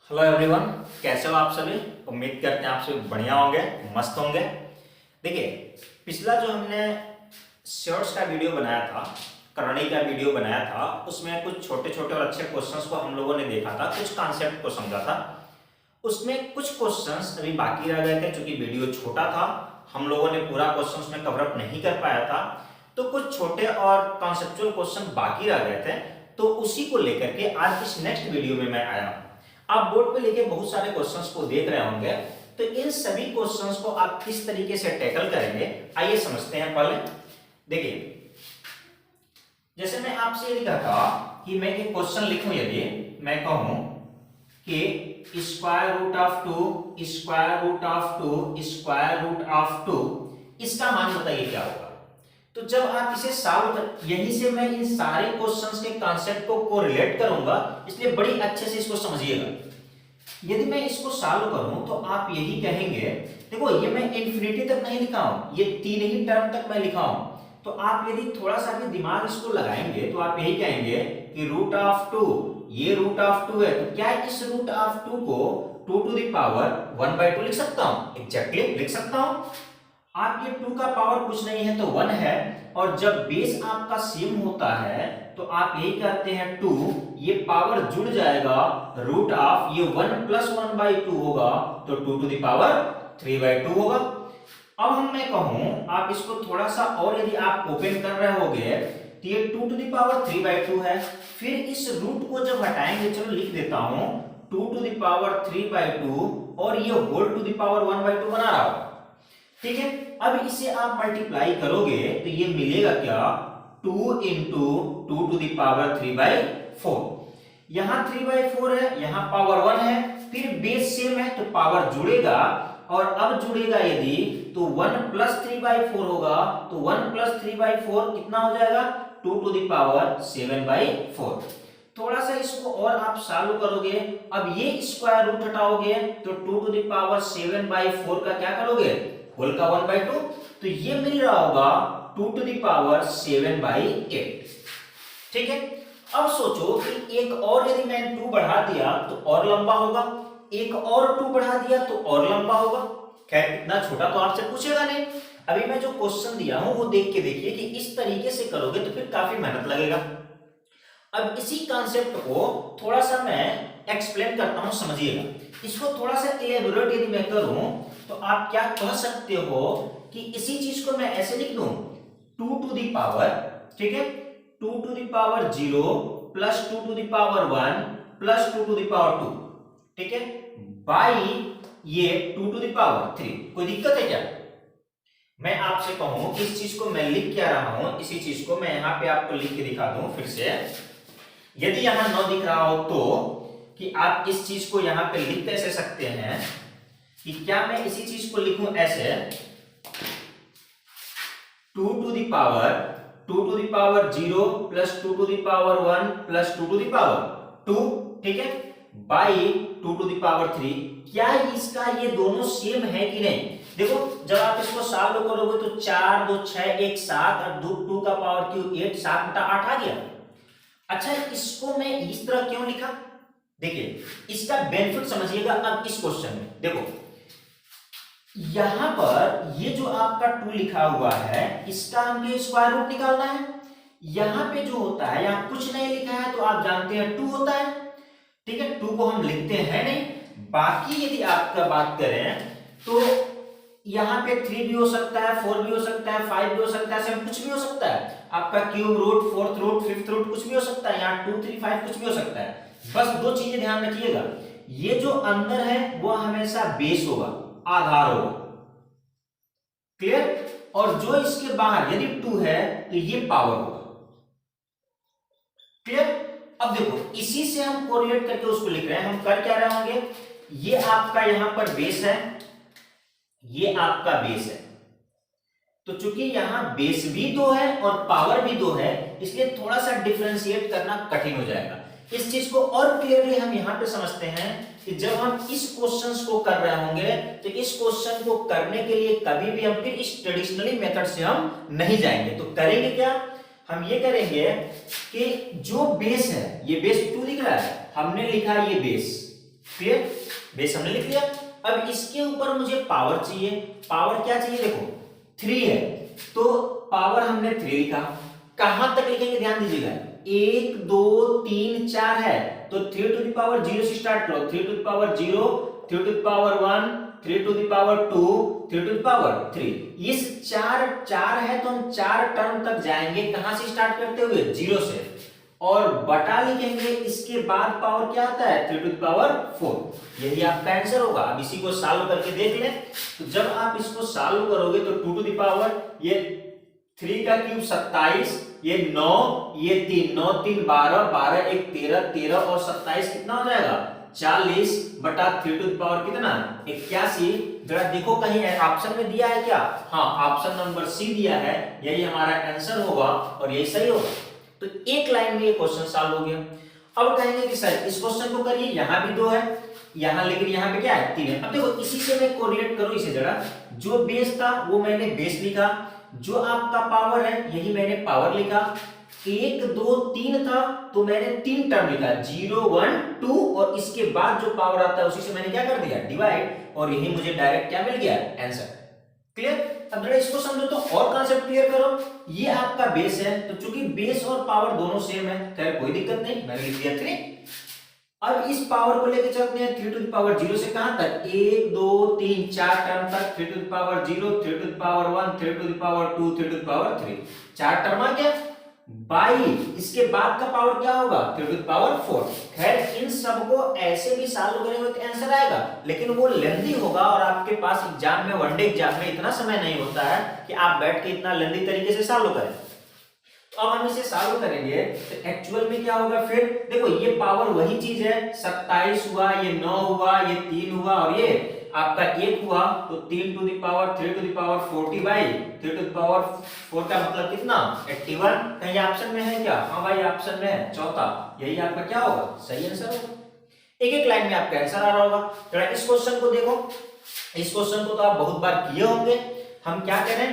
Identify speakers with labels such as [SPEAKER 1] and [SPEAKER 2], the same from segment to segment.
[SPEAKER 1] Hello everyone, कैसे हो आप सभी। उम्मीद करते हैं आप सभी बढ़िया होंगे, मस्त होंगे। देखिए, पिछला जो हमने शॉर्ट्स का वीडियो बनाया था, करनी का वीडियो बनाया था, उसमें कुछ छोटे छोटे और अच्छे क्वेश्चंस को हम लोगों ने देखा था, कुछ कॉन्सेप्ट को समझा था। उसमें कुछ क्वेश्चंस अभी बाकी रह गए थे क्योंकि वीडियो छोटा था, हम लोगों ने पूरा क्वेश्चंस में कवर अप नहीं कर पाया था, तो कुछ छोटे और कॉन्सेप्चुअल क्वेश्चन बाकी रह गए थे। तो उसी को लेकर के आज इस नेक्स्ट वीडियो में मैं आया हूं। आप बोर्ड पे लेके बहुत सारे क्वेश्चंस को देख रहे होंगे, तो इन सभी क्वेश्चंस को आप किस तरीके से टैकल करेंगे, आइए समझते हैं। पहले देखिए, जैसे मैं आपसे यदि कहता कि मैं एक क्वेश्चन लिखूं, यदि मैं कहूं कि square root of 2 square root of 2 square root of 2, इसका मान बताइए क्या होगा। तो जब आप इसे सॉल्व कर, यहीं से मैं इन सारे क्वेश्चंस के कॉन्सेप्ट को कोरिलेट करूंगा, इसलिए बड़ी अच्छे से इसको समझिएगा। यदि मैं इसको सॉल्व करूं तो आप यही कहेंगे, देखो ये मैं इंफिनिटी तक नहीं लिखा हूं, ये तीन ही टर्म तक मैं लिखा हूं। तो आप यदि थोड़ा सा भी दिमाग इसको लगाएंगे तो आप यही कहेंगे कि रूट ऑफ 2, ये रूट ऑफ 2 है, तो क्या इस रूट ऑफ 2 को 2 टू द पावर 1/2 लिख सकता हूं? एग्जैक्टली लिख सकता हूं। आप ये 2 का पावर कुछ नहीं है तो 1 है, और जब बेस आपका सेम होता है तो आप यही कहते हैं 2, ये पावर जुड़ जाएगा, रूट ऑफ ये 1 प्लस 1/2 होगा, तो 2 टू द पावर 3/2 होगा। अब हम मैं कहूं, आप इसको थोड़ा सा और यदि आप ओपन कर रहे होगे तो ये 2 टू द पावर 3/2 है। फिर इस रूट को जब हटाएंगे, चलो लिख देता हूं 2 टू द पावर 3/2, और ये होल टू द पावर 1/2 बना रहा होगा। ठीक है, अब इसे आप मल्टीप्लाई करोगे तो ये मिलेगा क्या, 2 इंटू 2 टू द पावर 3/4। यहां 3/4 है, यहां पावर 1 है, फिर बेस सेम है तो पावर जुड़ेगा, और अब जुड़ेगा यदि तो 1 प्लस 3/4 होगा, तो 1 प्लस 3/4 कितना हो जाएगा, 2 टू द पावर 7/4। थोड़ा सा इसको और आप सॉल्व करोगे, अब ये स्क्वायर रूट हटाओगे तो 2 टू द पावर 7/4 का क्या करोगे, होल का 1/2, तो ये मिल रहा होगा 2 टू द पावर 7/8। ठीक है, अब सोचो कि एक और यदि मैं 2 बढ़ा दिया तो और लंबा होगा, एक और 2 बढ़ा दिया तो और लंबा होगा। खैर इतना छोटा तो आपसे पूछेगा नहीं। अभी मैं जो क्वेश्चन दिया हूं वो देख के देखिए कि इस तरीके से करोगे तो फिर काफी मेहनत लगेगा। अब इसी कॉन्सेप्ट को थोड़ा सा मैं एक्सप्लेन करता हूं, समझिएगा। इसको थोड़ा सा इलेबोरेट यदि मैं करूं तो आप क्या कह सकते हो कि इसी चीज को मैं ऐसे लिख दूं, 2 टू द पावर, ठीक है, 2 to the power 0 plus 2 to the power 1 plus 2 to the power 2, ठीक है, बाई ये 2 टू द पावर 3। कोई दिक्कत है क्या? मैं आपसे कहूं कि इस चीज को मैं लिख क्या रहा हूं, इसी चीज को मैं यहां पे आपको लिख के दिखा दूं फिर से। यदि यहां 9 दिख रहा हो तो कि आप इस चीज को यहां पे लिख कैसे सकते हैं कि क्या मैं इसी चीज को लिखूं ऐसे, 2 to the power 0 plus 2 to the power 1 plus 2 to the power 2, ठीक है, बाई 2 टू द पावर 3। क्या इसका ये दोनों सेम है कि नहीं? देखो जब आप इसको सॉल्व करोगे तो 4 2 6 1 7 और 2 का पावर क्यूब 8, 7/8 आ गया। अच्छा, इसको मैं इस तरह क्यों लिखा? देखिए इसका बेनिफिट समझिएगा। अब इस क्वेश्चन में देखो, यहां पर ये जो आपका 2 लिखा हुआ है, इसका हमें स्क्वायर रूट निकालना है। यहां पे जो होता है, यहां कुछ नहीं लिखा है तो आप जानते हैं 2 होता है, ठीक है, 2 को हम लिखते हैं नहीं। बाकी यदि आपका बात करें तो यहां पे 3 भी हो सकता है, 4 भी हो सकता है, 5 भी हो सकता है, 7 कुछ भी हो सकता है, आपका cube root, fourth root, fifth root कुछ भी हो सकता है, यहाँ 2 3 5 कुछ भी हो सकता है। बस 2 चीजें ध्यान रखिएगा, ये जो अंदर है वो हमेशा बेस होगा, आधार होगा, क्लियर, और जो इसके बाहर यदि 2 है तो ये पावर होगा, क्लियर। अब देखो इसी से हम कोरिलेट करके उसको लिख रहे हैं, हम कर क्या रहे होंगे, ये आपका यहां पर बेस है, ये आपका बेस है, तो चूंकि यहां बेस भी 2 है और पावर भी 2 है, इसलिए थोड़ा सा डिफरेंशिएट करना कठिन हो जाएगा। इस चीज को और क्लियरली हम यहां पे समझते हैं कि जब हम इस क्वेश्चंस को कर रहे होंगे तो इस क्वेश्चन को करने के लिए कभी भी हम फिर इस ट्रेडिशनली मेथड से हम नहीं जाएंगे। तो करेंगे क्या, हम ये करेंगे कि जो बेस है, ये बेस 2 दिख रहा है, हमने लिखा ये बेस, क्लियर, बेस हमने लिख लिया। अब इसके ऊपर मुझे पावर चाहिए। पावर क्या चाहिए, देखो 3 है तो पावर हमने 3 लिखा। कहां तक लिखेंगे ध्यान दीजिएगा, 1 2 3 4 है तो 3 टू द पावर 0 से स्टार्ट करो। 3 to the power 0, 3 to the power 1, 3 to the power 2, 3 to the power 3। इस 4 है तो हम 4 टर्म तक जाएंगे। कहां से स्टार्ट करते हुए, 0 से, और बटा लिखेंगे। इसके बाद पावर क्या आता है, 3 टू द पावर 4। यही आपका आंसर होगा। अब इसी को सॉल्व करके देख लें। तो जब आप इसको सॉल्व करोगे तो 2 टू द पावर ये 3 का क्यूब 27, ये 9, ये 3, 9 3 12, 12 1 13, 13 और 27 कितना हो जाएगा, 40 बटा 3 टू द पावर कितना, 81। जरा देखो कहीं ऑप्शन में दिया है क्या, हाँ ऑप्शन नंबर सी दिया है। यही हमारा आंसर होगा और यही सही होगा। तो एक लाइन में ये क्वेश्चन सॉल्व हो गया। अब कहेंगे कि सर इस क्वेश्चन को करिए, यहां भी 2 है यहां, लेकिन यहां पे क्या है, 3 है। अब देखो इसी से मैं कोरिलेट करूं इसे जरा। जो बेस था वो मैंने बेस लिखा, जो आपका पावर है यही मैंने पावर लिखा। 1 2 3 था तो मैंने 3 टर्म लिखा, 0 1 2, और इसके बाद जो पावर आता है उसी से मैंने क्या कर दिया, डिवाइड, और यही मुझे डायरेक्ट क्या मिल गया, आंसर। क्लियर। अब जरा इसको समझो तो और कांसेप्ट क्लियर करो। ये आपका बेस है तो चूंकि बेस और पावर दोनों सेम है, खैर कोई दिक्कत नहीं, मैंने लिख दिया 3। अब इस पावर को लेके चलते हैं 3 टू द पावर 0 से कहां तक, 1 2 3 4 टर्म तक। 3 to the power 0, 3 to the power 1, 3 to the power 2, 3 to the power 3, 4 term आ गया। बाई इसके बाद का पावर क्या होगा, 3 टू द पावर 4। खैर इन सबको ऐसे भी सॉल्व करेंगे तो आंसर आएगा, लेकिन वो लेंथी होगा और आपके पास एग्जाम में, वनडे एग्जाम में इतना समय नहीं होता है कि आप बैठ के इतना लेंथी तरीके से सॉल्व करें। तो अब हम इसे सॉल्व करेंगे तो एक्चुअल में क्या होगा, फिर देखो ये पावर वही चीज है, 27 हुआ, ये 9 हुआ, ये 3 हुआ और ये आपका 1 हुआ, तो 3 to the power 3 to the power 40 by 3 to the power 4 का मतलब कितना, 81। कहीं ऑप्शन में है क्या, हाँ भाई ऑप्शन में है, चौथा। यही आपका क्या होगा, सही आंसर होगा। एक एक लाइन में आपका आंसर आ रहा होगा। जरा इस क्वेश्चन को देखो। इस क्वेश्चन को तो आप बहुत बार किए होंगे। हम क्या करें,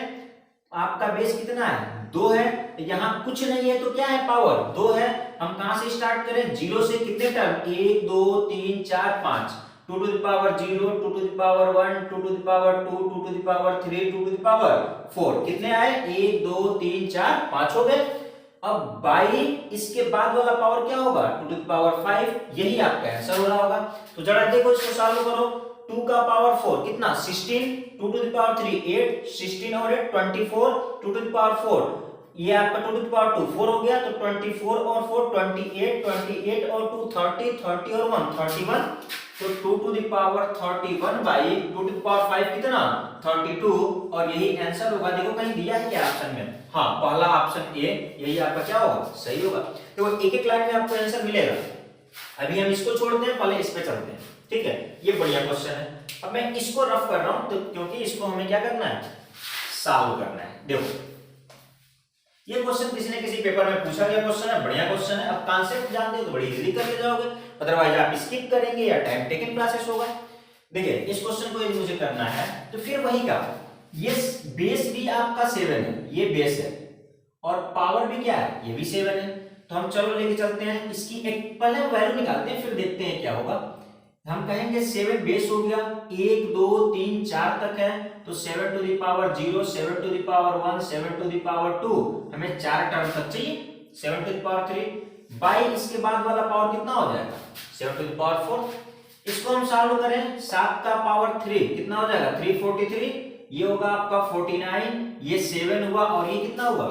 [SPEAKER 1] आपका बेस कितना है, 2 है, यहां कुछ नहीं है तो क्या है, पावर 2 है। हम कहां से स्टार्ट करें, 0 से कितने term, 1 2 3 4 5, 2 to the power 0, 2 to the power 1, 2 to the power 2, 2 to the power 3, 2 to the power 4, कितने आए, 1 2 3 4 5 हो गए। अब बाई इसके बाद वाला पावर क्या होगा, 2 टू द पावर 5, यही आपका आंसर हो रहा होगा। तो जरा देखो इसको सॉल्व करो। 2 का पावर 4 कितना, 16, 2 टू द पावर 3 8, 16 और 8 24, 2 टू द पावर 4, ये आपका 2 टू द पावर 2 4 हो गया, तो 24 और 4 28, 28 और 2 30, 30 और 1 31, तो 2 to the power 31 by 2 to the power 5 कितना, 32, और यही आंसर होगा। देखो कहीं दिया है क्या ऑप्शन में, हाँ पहला ऑप्शन ए, यही आपका क्या होगा, सही होगा। देखो एक एक लाइन में आपको आंसर मिलेगा। अभी हम इसको छोड़ते हैं, पहले इस पे चलते हैं, ठीक है। ये बढ़िया क्वेश्चन है। अब मैं इसको रफ कर रहा हूं तो क्योंकि इसको हमें क्या करना है, सॉल्व करना है। देखो ये क्वेश्चन किसी ने किसी पेपर में पूछा गया क्वेश्चन है, बढ़िया क्वेश्चन है। अब कॉन्सेप्ट जानते हो तो बड़ी इजीली कर ले जाओगे, अदरवाइज आप स्किप करेंगे या टाइम टेकन क्लासेस होगा। देखिए इस क्वेश्चन को यदि मुझे करना है तो फिर वही का, ये बेस भी आपका 7 है, ये बेस है, और पावर भी क्या है, ये भी 7 है। तो हम चलो लेके चलते हैं इसकी एक, पहले हम वैल्यू निकालते हैं फिर देखते हैं क्या होगा। हम कहेंगे 7 बेस हो गया, 1 2 3 4 तक है, तो 7 to the power 0, 7 to the power 1, 7 to the power 2, हमें 4 टर्म तक चाहिए, 7 टू द पावर 3 बाई इसके बाद वाला पावर कितना हो जाएगा, 7 टू द पावर 4। इसको हम सॉल्व करें, 7 का पावर 3 कितना हो जाएगा, 343, ये होगा आपका 49, ये 7 हुआ और ये कितना हुआ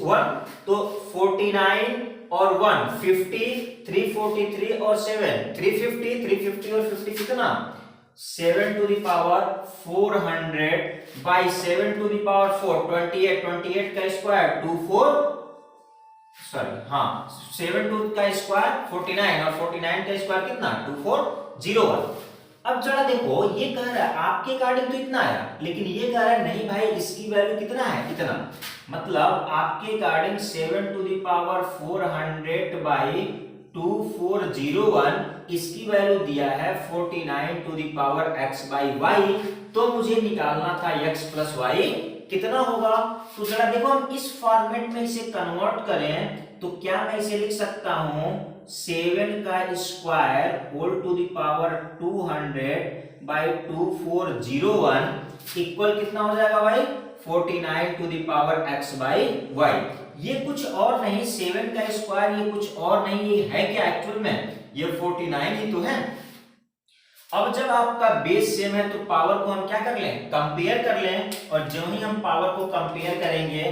[SPEAKER 1] 1, तो 49 और 1 50, 343 और 7 350, 350 और 50 कितना, 7 to the power 400 by 7 to the power 4 28, 28 का स्क्वायर 24, सॉरी हाँ 7 टू का स्क्वायर 49 और 49 का स्क्वायर कितना 2401। अब जरा देखो ये कह रहा है आपके अकॉर्डिंग तो इतना आया, लेकिन ये कह रहा है नहीं भाई इसकी वैल्यू कितना है, कितना, मतलब आपके according 7 to the power 400 by 2401, इसकी वैल्यू दिया है 49 to the power x by y, तो मुझे निकालना था x प्लस y कितना होगा। तो जरा देखो हम इस फॉर्मेट में इसे कन्वर्ट करें तो क्या मैं इसे लिख सकता हूं 7 का square whole to the power 200/2401 equal कितना हो जाएगा भाई 49 टू द पावर x/y। ये कुछ और नहीं, 7 का स्क्वायर ये कुछ और नहीं, ये है क्या एक्चुअल में, ये 49 ही तो है। अब जब आपका बेस सेम है तो पावर को हम क्या कर लें, कंपेयर कर लें, और जो ही हम पावर को कंपेयर करेंगे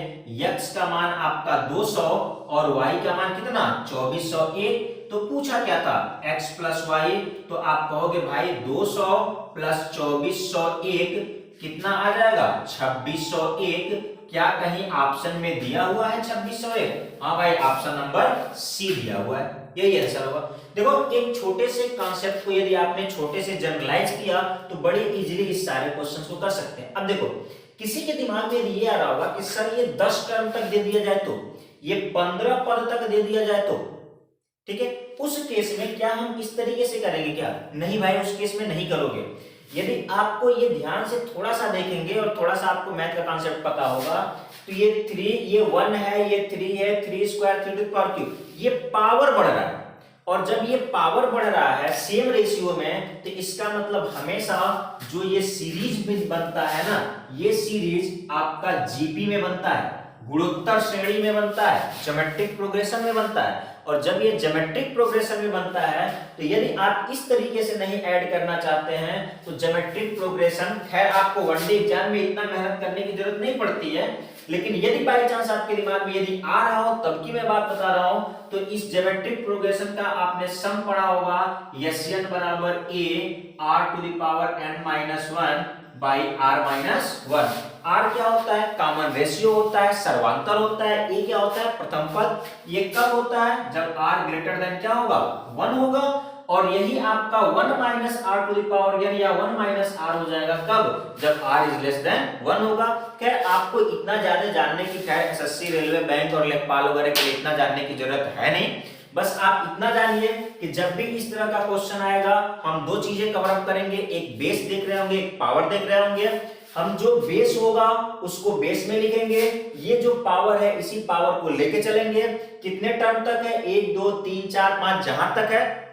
[SPEAKER 1] x का मान आपका 200 और y का मान कितना 2401। तो पूछा क्या था x प्लस वाई, तो आप कहोगे भाई 200 प्लस 2401 कितना आ जाएगा 2601। क्या कहीं ऑप्शन में दिया हुआ है 2601? हाँ भाई, ऑप्शन नंबर सी दिया हुआ है, यही आंसर होगा। देखो एक छोटे से कॉन्सेप्ट को यदि आपने छोटे से जनरलाइज किया तो बड़े इजीली इस सारे क्वेश्चंस को कर सकते हैं। अब देखो किसी के दिमाग में ये आ रहा होगा कि सर ये 10 टर्म तक दे दिया जाए तो, ये 15 पद तक दे दिया जाए तो, ठीक है, उस केस में क्या हम इस तरीके से करेंगे क्या? नहीं भाई, उस केस में नहीं करोगे। यदि आपको ये ध्यान से थोड़ा सा देखेंगे और थोड़ा सा आपको मैथ का कॉन्सेप्ट पता होगा तो ये 3, ये 1 है, ये 3 है, 3 square 3 to the power cube, ये पावर बढ़ रहा है। और जब ये पावर बढ़ रहा है सेम रेशियो में, तो इसका मतलब हमेशा जो ये सीरीज में बनता है ना, ये सीरीज आपका जीपी में बनता है, गुणोत्तर श्रेणी में बनता है, ज्योमेट्रिक प्रोग्रेशन में बनता है। और जब ये ज्योमेट्रिक प्रोग्रेशन में बनता है तो यदि आप इस तरीके से नहीं ऐड करना चाहते हैं तो ज्योमेट्रिक प्रोग्रेशन, खैर आपको वनडे एग्जाम में इतना मेहनत करने की जरूरत नहीं पड़ती है, लेकिन यदि बाई चांस आपके दिमाग में यदि आ रहा हो तब की मैं बात बता रहा हूं, तो इस ज्योमेट्रिक प्रोग्रेशन का आपने सम पढ़ा होगा, Sn बराबर a r to the power n-1 by r-1। r क्या होता है? कॉमन रेशियो होता है, सर्वांतर होता है। a क्या होता है? प्रथम पद। ये कब होता है? जब r ग्रेटर देन क्या होगा 1 होगा। और यही आपका 1 minus R to the power n या 1 माइनस आर हो जाएगा कब? जब r इज लेस देन 1 होगा। खैर आपको इतना ज्यादा जानने की, खैर एसएससी, रेलवे, बैंक और लेखपाल वगैरह के लिए इतना जानने की जरूरत है नहीं। बस आप इतना जानिए कि जब भी इस तरह का क्वेश्चन आएगा हम दो चीजें कवर अप करेंगे, एक बेस देख रहे होंगे, एक पावर देख रहे होंगे। हम जो बेस होगा उसको बेस में लिखेंगे, ये जो पावर है इसी पावर को लेके चलेंगे। कितने टर्म तक है? 1 2 3 4 5, जहां तक है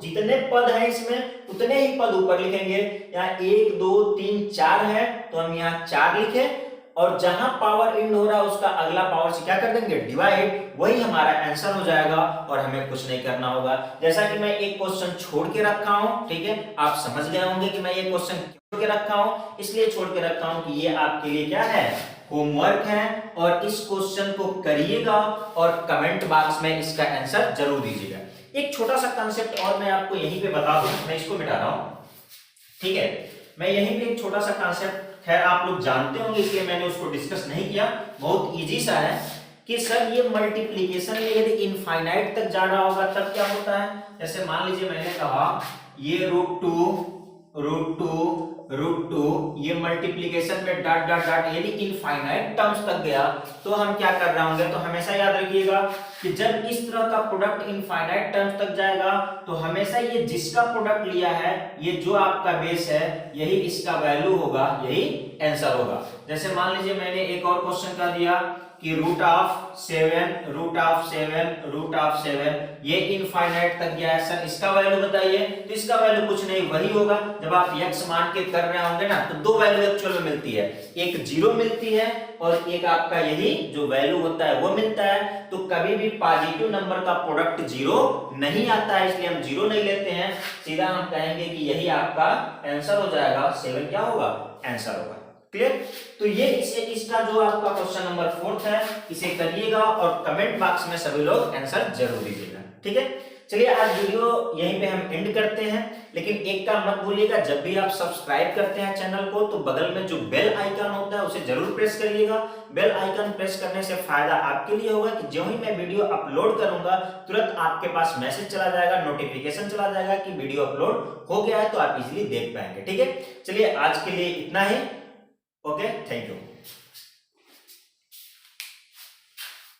[SPEAKER 1] जितने पद हैं इसमें उतने ही पद ऊपर लिखेंगे। यहाँ 1 2 3 4 है तो हम यहाँ 4 लिखे, और जहां पावर एंड हो रहा है उसका अगला पावर से क्या कर देंगे? डिवाइड। वही हमारा आंसर हो जाएगा और हमें कुछ नहीं करना होगा। जैसा कि मैं एक क्वेश्चन छोड़ के रखा हूं, ठीक है, आप समझ गए होंगे कि मैं ये क्वेश्चन छोड़ के रखा हूं, इसलिए छोड़ के रखा हूं कि ये आपके लिए क्या है, होमवर्क है। और इस क्वेश्चन को करिएगा और कमेंट बॉक्स में इसका आंसर जरूर दीजिएगा। एक छोटा सा कंसेप्ट और मैं आपको यहीं पे बता दूं, मैं इसको मिटा रहा हूं, ठीक है, मैं यहीं पे एक छोटा सा कंसेप्ट, खैर आप लोग जानते होंगे इसलिए मैंने उसको डिस्कस नहीं किया, बहुत इजी सा है कि सर ये मल्टीप्लिकेशन में यदि इनफाइनाइट तक जा रहा होगा तब क्या होता है। जैसे मान लीजिए मैंने कहा ये √2 ये मल्टीप्लिकेशन में डॉट डॉट डॉट यदि इनफाइनाइट टर्म्स तक गया तो हम क्या कर रहे होंगे, तो हमेशा याद रखिएगा कि जब इस तरह का प्रोडक्ट इनफाइनाइट टर्म्स तक जाएगा तो हमेशा ये जिसका प्रोडक्ट लिया है, ये जो आपका बेस है, यही इसका वैल्यू होगा, यही आंसर होगा। जैसे मान लीजिए मैंने एक और क्वेश्चन कर दिया कि √7 ये इनफाइनाइट तक गया है, सर इसका वैल्यू बताइए। तो इसका वैल्यू कुछ नहीं वही होगा, जब आप x मान के कर रहे होंगे ना तो दो वैल्यू एक्चुअल में मिलती है, एक 0 मिलती है और एक आपका यही जो वैल्यू होता है वो मिलता है। तो कभी भी पॉजिटिव नंबर का प्रोडक्ट 0 नहीं आता है, इसलिए हम 0 नहीं लेते हैं, सीधा हम कहेंगे कि यही आपका आंसर हो जाएगा, 7 क्या होगा, आंसर होगा। क्लियर? तो ये इसका जो आपका क्वेश्चन नंबर 4 है, इसे करिएगा और कमेंट बॉक्स में सभी लोग आंसर जरूर दीजिएगा, ठीक है। चलिए आज वीडियो यहीं पे हम एंड करते हैं, लेकिन एक काम मत भूलिएगा, जब भी आप सब्सक्राइब करते हैं चैनल को तो बगल में जो बेल आइकन होता है उसे जरूर प्रेस करिएगा। बेल आइकन प्रेस करने से फायदा आपके लिए होगा कि जो ही मैं वीडियो अपलोड करूंगा तुरंत आपके पास मैसेज चला जाएगा, नोटिफिकेशन चला जाएगा कि वीडियो अपलोड हो गया है, तो आप इजीली देख पाएंगे, ठीक है। चलिए आज के लिए इतना ही, ओके, थैंक यू।